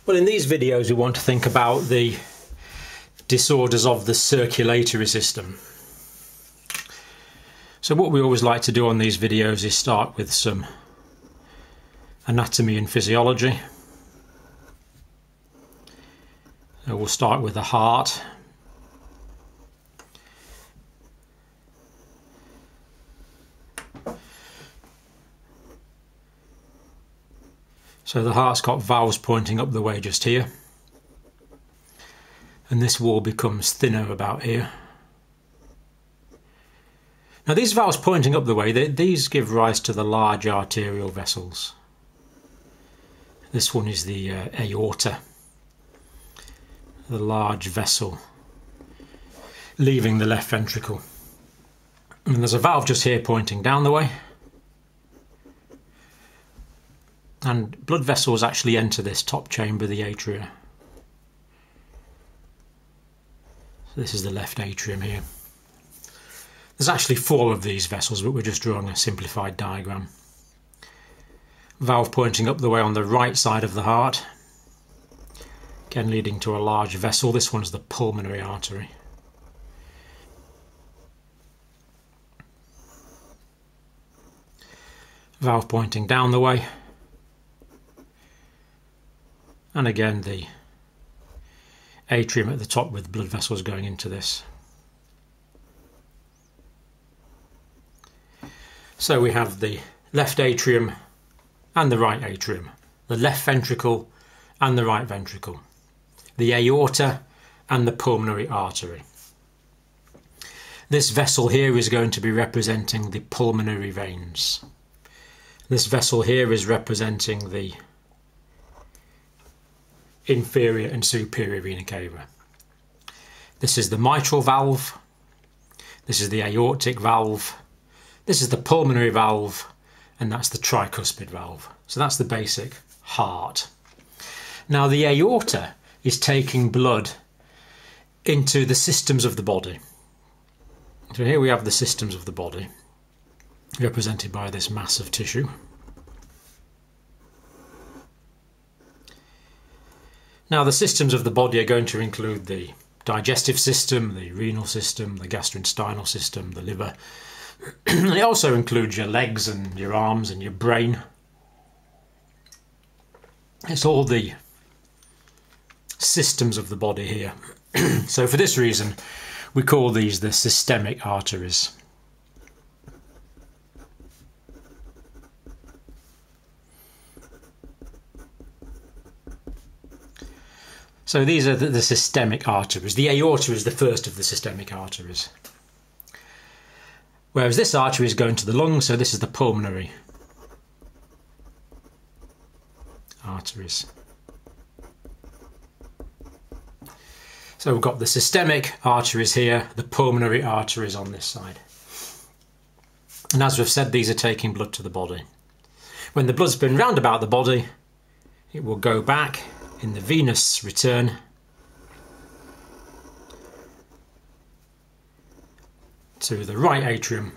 Well, in these videos we want to think about the disorders of the circulatory system. So what we always like to do on these videos is start with some anatomy and physiology. So we'll start with the heart. So the heart's got valves pointing up the way just here, and this wall becomes thinner about here. Now these valves pointing up the way, these give rise to the large arterial vessels. This one is the aorta, the large vessel leaving the left ventricle. And there's a valve just here pointing down the way. And blood vessels actually enter this top chamber, the atria. So this is the left atrium here. There's actually 4 of these vessels, but we're just drawing a simplified diagram. Valve pointing up the way on the right side of the heart, again leading to a large vessel. This one's the pulmonary artery. Valve pointing down the way. And again the atrium at the top with blood vessels going into this. So we have the left atrium and the right atrium, the left ventricle and the right ventricle, the aorta and the pulmonary artery. This vessel here is going to be representing the pulmonary veins. This vessel here is representing the inferior and superior vena cava. This is the mitral valve, this is the aortic valve, this is the pulmonary valve, and that's the tricuspid valve. So that's the basic heart. Now the aorta is taking blood into the systems of the body. So here we have the systems of the body, represented by this mass of tissue. Now the systems of the body are going to include the digestive system, the renal system, the gastrointestinal system, the liver. It also includes your legs and your arms and your brain. It's all the systems of the body here. So for this reason we call these the systemic arteries. So these are the systemic arteries. The aorta is the first of the systemic arteries. Whereas this artery is going to the lungs, so this is the pulmonary arteries. So we've got the systemic arteries here, the pulmonary arteries on this side. And as we've said, these are taking blood to the body. When the blood's been round about the body, it will go back in the venous return to the right atrium,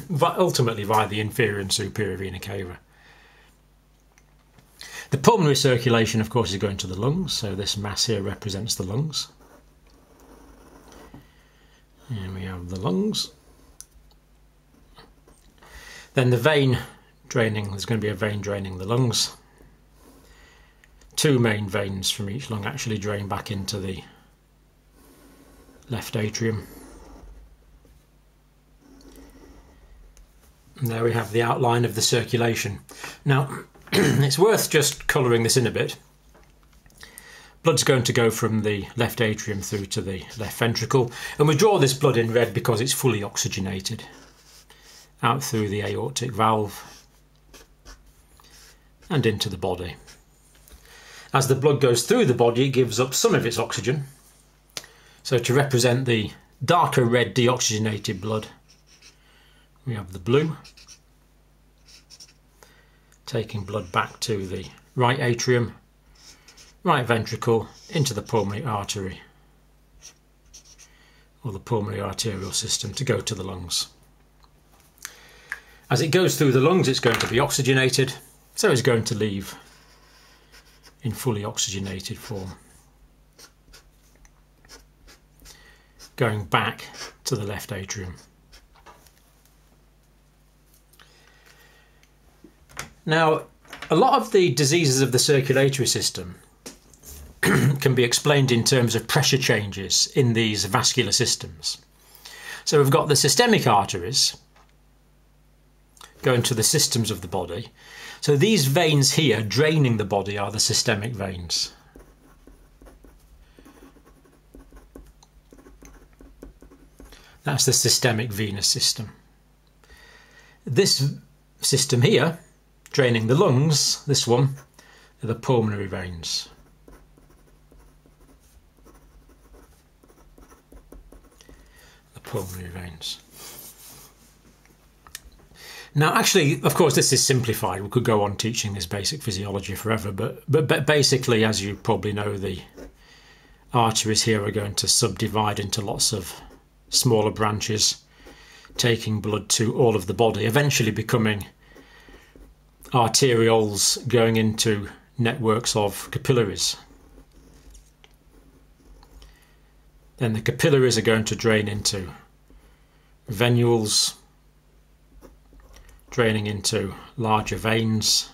but ultimately via the inferior and superior vena cava. The pulmonary circulation, of course, is going to the lungs, so this mass here represents the lungs. And we have the lungs. Then the vein draining, there's going to be a vein draining the lungs. 2 main veins from each lung actually drain back into the left atrium. And there we have the outline of the circulation. Now, it's worth just colouring this in a bit. Blood's going to go from the left atrium through to the left ventricle, and we draw this blood in red because it's fully oxygenated. Out through the aortic valve and into the body. As the blood goes through the body, it gives up some of its oxygen. So to represent the darker red deoxygenated blood, we have the blue, taking blood back to the right atrium, right ventricle, into the pulmonary artery, or the pulmonary arterial system, to go to the lungs. As it goes through the lungs, it's going to be oxygenated, so it's going to leave in fully oxygenated form. Going back to the left atrium. Now, a lot of the diseases of the circulatory system can be explained in terms of pressure changes in these vascular systems. So we've got the systemic arteries going to the systems of the body. So these veins here draining the body are the systemic veins. That's the systemic venous system. This system here, draining the lungs, this one, are the pulmonary veins. The pulmonary veins. Now, actually, of course, this is simplified. We could go on teaching this basic physiology forever, but basically, as you probably know, the arteries here are going to subdivide into lots of smaller branches, taking blood to all of the body, eventually becoming arterioles going into networks of capillaries. Then the capillaries are going to drain into venules, draining into larger veins,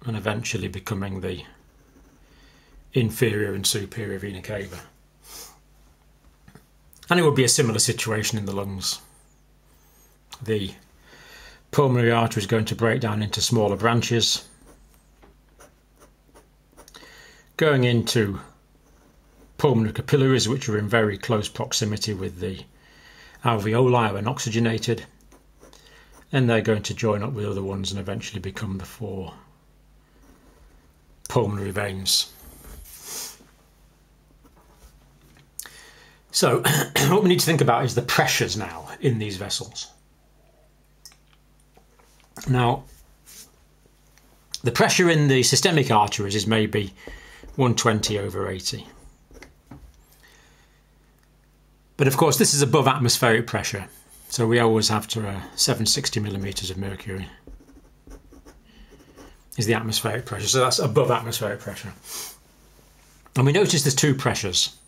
and eventually becoming the inferior and superior vena cava. And it would be a similar situation in the lungs. The pulmonary artery is going to break down into smaller branches, going into pulmonary capillaries, which are in very close proximity with the alveoli when oxygenated, and they're going to join up with other ones and eventually become the 4 pulmonary veins. So what we need to think about is the pressures now in these vessels. Now, the pressure in the systemic arteries is maybe 120/80. But of course, this is above atmospheric pressure. So we always have to 760 millimeters of mercury is the atmospheric pressure. So that's above atmospheric pressure. And we notice there's 2 pressures.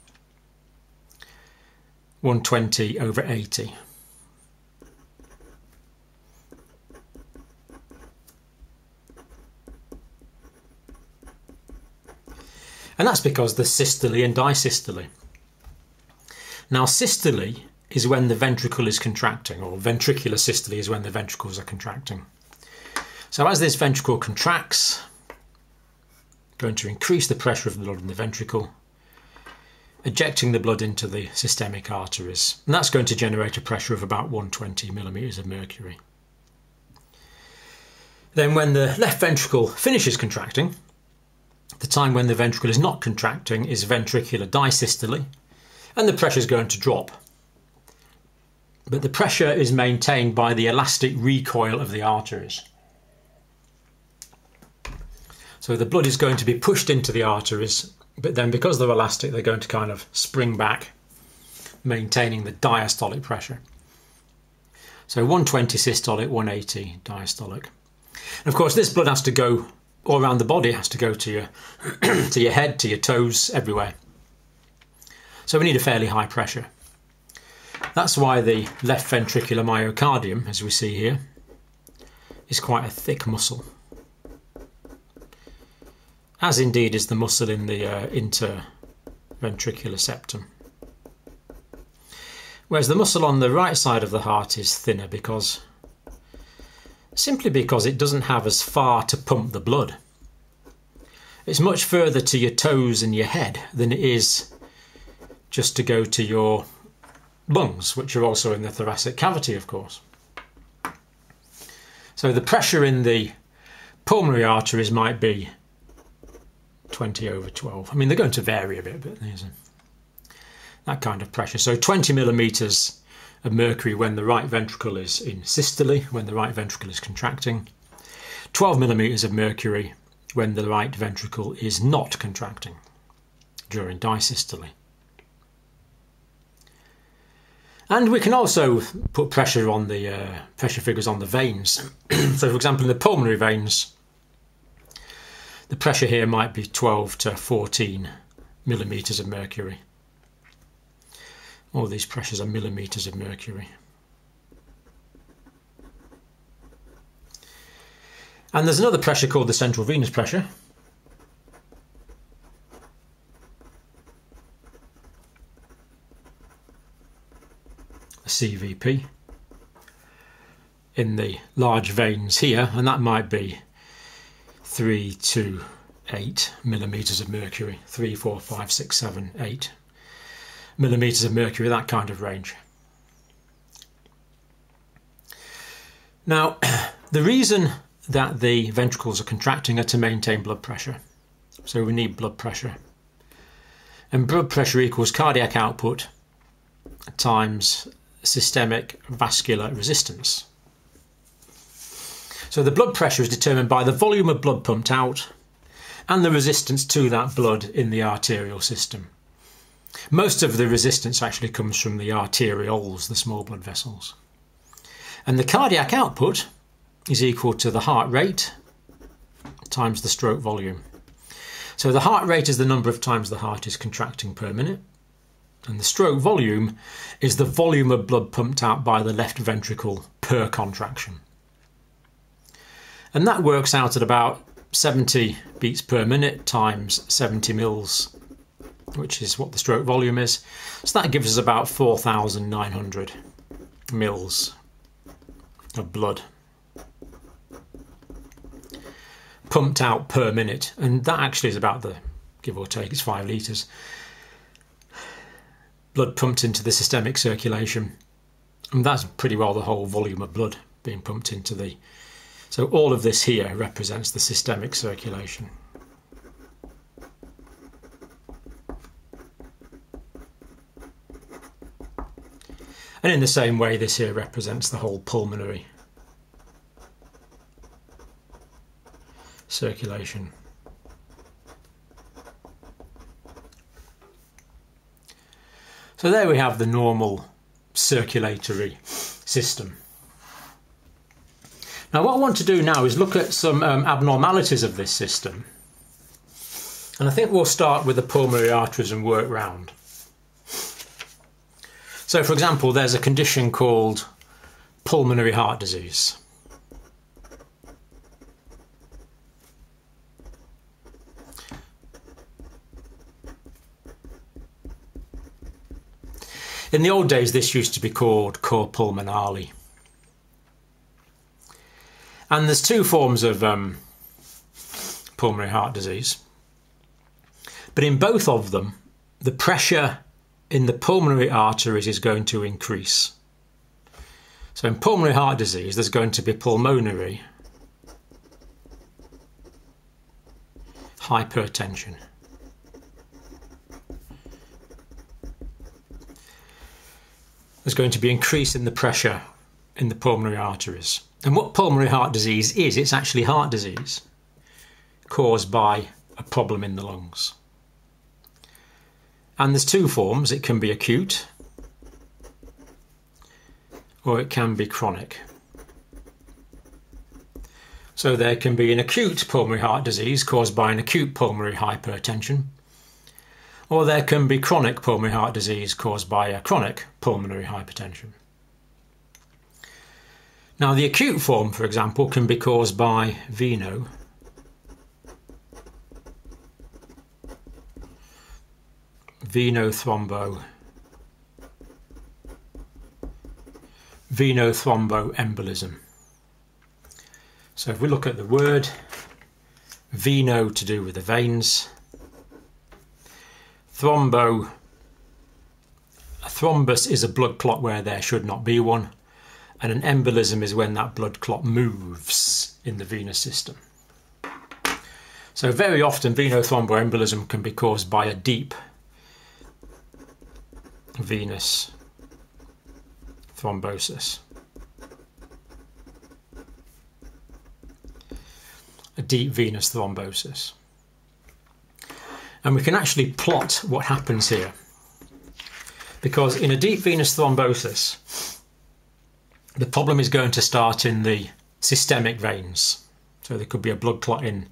120/80. And that's because there's systole and disystole. Now, systole is when the ventricle is contracting, or ventricular systole is when the ventricles are contracting. So as this ventricle contracts, going to increase the pressure of the blood in the ventricle, ejecting the blood into the systemic arteries. And that's going to generate a pressure of about 120 millimeters of mercury. Then when the left ventricle finishes contracting, the time when the ventricle is not contracting is ventricular disystole, and the pressure is going to drop. But the pressure is maintained by the elastic recoil of the arteries. So the blood is going to be pushed into the arteries, but then because they're elastic, they're going to kind of spring back, maintaining the diastolic pressure. So 120 systolic, 180 diastolic. And of course, this blood has to go all around the body. It has to go to your, to your head, to your toes, everywhere. So we need a fairly high pressure. That's why the left ventricular myocardium, as we see here, is quite a thick muscle. As indeed is the muscle in the interventricular septum. Whereas the muscle on the right side of the heart is thinner simply because it doesn't have as far to pump the blood. It's much further to your toes and your head than it is just to go to your lungs, which are also in the thoracic cavity, of course. So the pressure in the pulmonary arteries might be 20/12. I mean, they're going to vary a bit, but there's that kind of pressure. So 20 millimeters of mercury when the right ventricle is in systole, when the right ventricle is contracting. 12 millimeters of mercury when the right ventricle is not contracting during disystole. And we can also put pressure on the pressure figures on the veins. So, for example, in the pulmonary veins, The pressure here might be 12 to 14 millimetres of mercury. All these pressures are millimetres of mercury. And there's another pressure called the central venous pressure. A CVP in the large veins here, and that might be 3 to 8 millimetres of mercury, 3, 4, 5, 6, 7, 8 millimetres of mercury, that kind of range. Now, the reason that the ventricles are contracting are to maintain blood pressure. So we need blood pressure. And blood pressure equals cardiac output times systemic vascular resistance. So the blood pressure is determined by the volume of blood pumped out and the resistance to that blood in the arterial system. Most of the resistance actually comes from the arterioles, the small blood vessels. And the cardiac output is equal to the heart rate times the stroke volume. So the heart rate is the number of times the heart is contracting per minute, and the stroke volume is the volume of blood pumped out by the left ventricle per contraction. And that works out at about 70 beats per minute times 70 mils, which is what the stroke volume is. So that gives us about 4,900 mils of blood pumped out per minute, and that actually is about the, give or take, it's 5 litres. Blood pumped into the systemic circulation, and that's pretty well the whole volume of blood being pumped into the... So all of this here represents the systemic circulation. And in the same way, this here represents the whole pulmonary circulation. So there we have the normal circulatory system. Now what I want to do now is look at some abnormalities of this system. And I think we'll start with the pulmonary arteries and work round. So for example, there's a condition called pulmonary heart disease. In the old days, this used to be called cor pulmonale. And there's two forms of pulmonary heart disease. But in both of them, the pressure in the pulmonary arteries is going to increase. So in pulmonary heart disease, there's going to be pulmonary hypertension. There's going to be increase in the pressure in the pulmonary arteries. And what pulmonary heart disease is, it's actually heart disease caused by a problem in the lungs. And there's two forms. It can be acute or it can be chronic. So there can be an acute pulmonary heart disease caused by an acute pulmonary hypertension, or there can be chronic pulmonary heart disease caused by a chronic pulmonary hypertension. Now the acute form, for example, can be caused by venothromboembolism. So if we look at the word, veno to do with the veins, thrombo, a thrombus is a blood clot where there should not be one, and an embolism is when that blood clot moves in the venous system. So very often venothromboembolism can be caused by a deep venous thrombosis. A deep venous thrombosis. And we can actually plot what happens here. Because in a deep venous thrombosis, the problem is going to start in the systemic veins. So there could be a blood clot in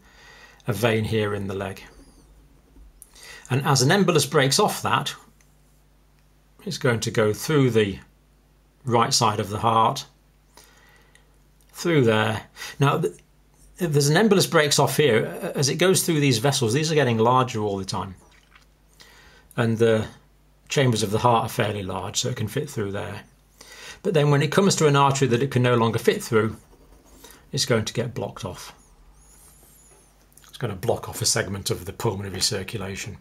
a vein here in the leg. And as an embolus breaks off that, it's going to go through the right side of the heart, through there. Now, if there's an embolus breaks off here, as it goes through these vessels, these are getting larger all the time. And the chambers of the heart are fairly large, so it can fit through there. But then when it comes to an artery that it can no longer fit through, it's going to get blocked off. It's going to block off a segment of the pulmonary circulation.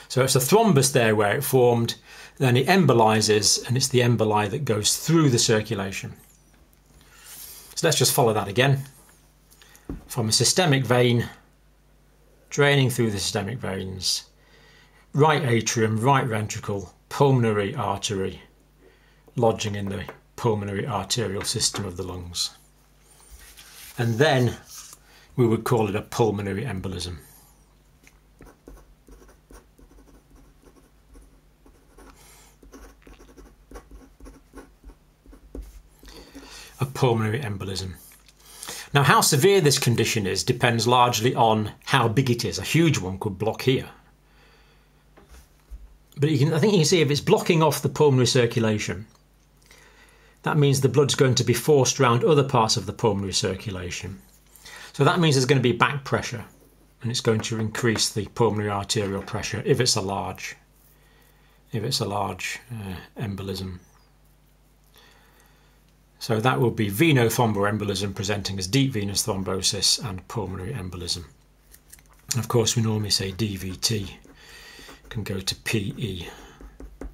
So it's a thrombus there where it formed, then it embolizes, and it's the emboli that goes through the circulation. So let's just follow that again. From a systemic vein, draining through the systemic veins, right atrium, right ventricle, pulmonary artery, lodging in the pulmonary arterial system of the lungs. And then we would call it a pulmonary embolism. A pulmonary embolism. Now, how severe this condition is depends largely on how big it is. A huge one could block here. But I think you can see if it's blocking off the pulmonary circulation, that means the blood's going to be forced around other parts of the pulmonary circulation. So that means there's going to be back pressure, and it's going to increase the pulmonary arterial pressure if it's a large embolism. So that will be venothromboembolism presenting as deep venous thrombosis and pulmonary embolism. Of course, we normally say DVT can go to PE.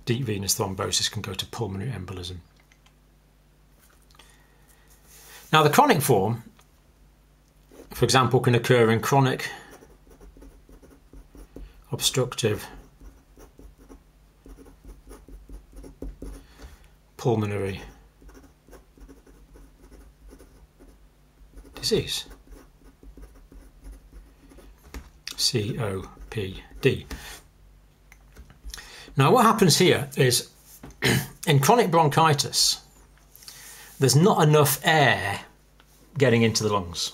Deep venous thrombosis can go to pulmonary embolism. Now, the chronic form, for example, can occur in chronic obstructive pulmonary disease, COPD. Now, what happens here is in chronic bronchitis, there's not enough air getting into the lungs.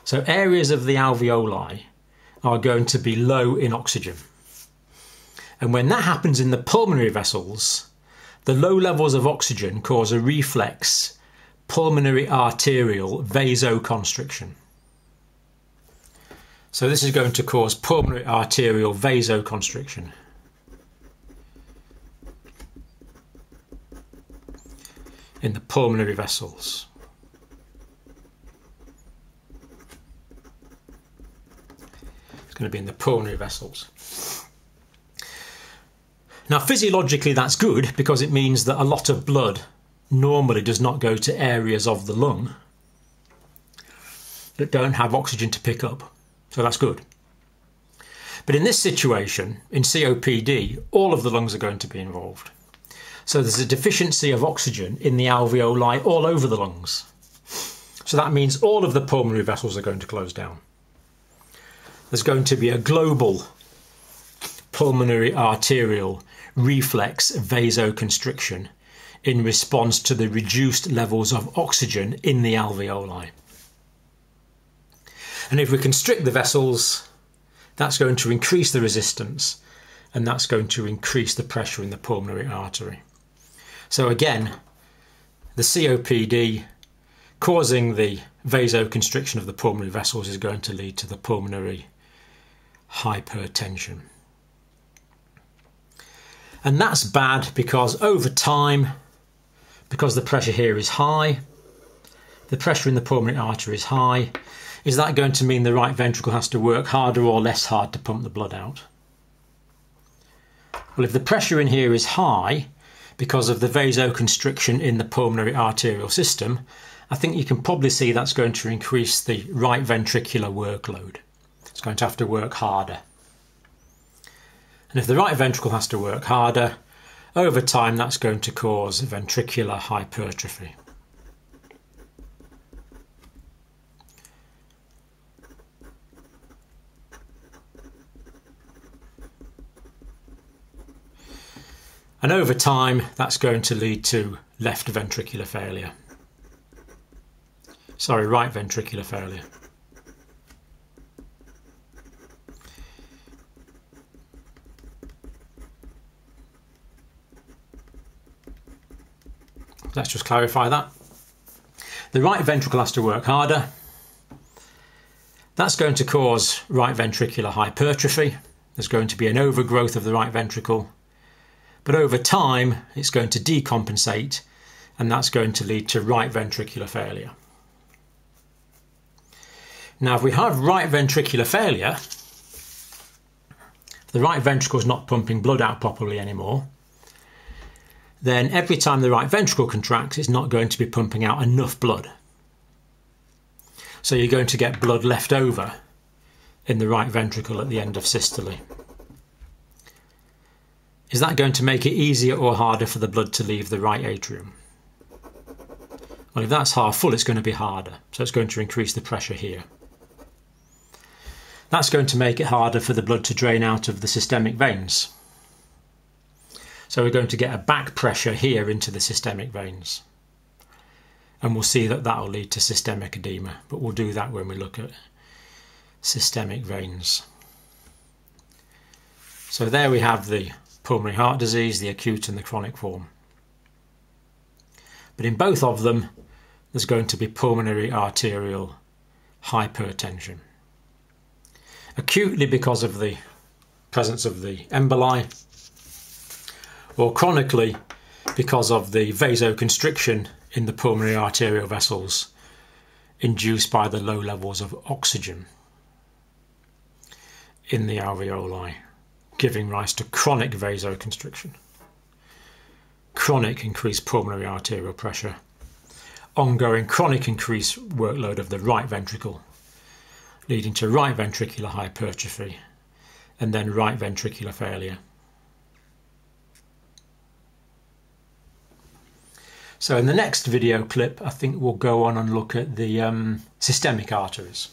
So areas of the alveoli are going to be low in oxygen. And when that happens in the pulmonary vessels, the low levels of oxygen cause a reflex pulmonary arterial vasoconstriction. So this is going to cause pulmonary arterial vasoconstriction. In the pulmonary vessels. It's going to be in the pulmonary vessels. Now, physiologically, that's good because it means that a lot of blood normally does not go to areas of the lung that don't have oxygen to pick up. So that's good. But in this situation, in COPD, all of the lungs are going to be involved. So there's a deficiency of oxygen in the alveoli all over the lungs. So that means all of the pulmonary vessels are going to close down. There's going to be a global pulmonary arterial reflex vasoconstriction in response to the reduced levels of oxygen in the alveoli. And if we constrict the vessels, that's going to increase the resistance, and that's going to increase the pressure in the pulmonary artery. So again, the COPD causing the vasoconstriction of the pulmonary vessels is going to lead to the pulmonary hypertension. And that's bad because over time, because the pressure here is high, the pressure in the pulmonary artery is high, is that going to mean the right ventricle has to work harder or less hard to pump the blood out? Well, if the pressure in here is high because of the vasoconstriction in the pulmonary arterial system, I think you can probably see that's going to increase the right ventricular workload. It's going to have to work harder. And if the right ventricle has to work harder, over time that's going to cause ventricular hypertrophy. And over time, that's going to lead to left ventricular failure. Sorry, right ventricular failure. Let's just clarify that. The right ventricle has to work harder. That's going to cause right ventricular hypertrophy. There's going to be an overgrowth of the right ventricle. But over time, it's going to decompensate, and that's going to lead to right ventricular failure. Now, if we have right ventricular failure, the right ventricle is not pumping blood out properly anymore, then every time the right ventricle contracts, it's not going to be pumping out enough blood. So you're going to get blood left over in the right ventricle at the end of systole. Is that going to make it easier or harder for the blood to leave the right atrium? Well, if that's half full, it's going to be harder. So it's going to increase the pressure here. That's going to make it harder for the blood to drain out of the systemic veins. So we're going to get a back pressure here into the systemic veins. And we'll see that will lead to systemic edema, but we'll do that when we look at systemic veins. So there we have the pulmonary heart disease, the acute and the chronic form. But in both of them, there's going to be pulmonary arterial hypertension. Acutely because of the presence of the emboli, or chronically because of the vasoconstriction in the pulmonary arterial vessels induced by the low levels of oxygen in the alveoli, giving rise to chronic vasoconstriction, chronic increased pulmonary arterial pressure, ongoing chronic increased workload of the right ventricle, leading to right ventricular hypertrophy and then right ventricular failure. So in the next video clip, I think we'll go on and look at the systemic arteries.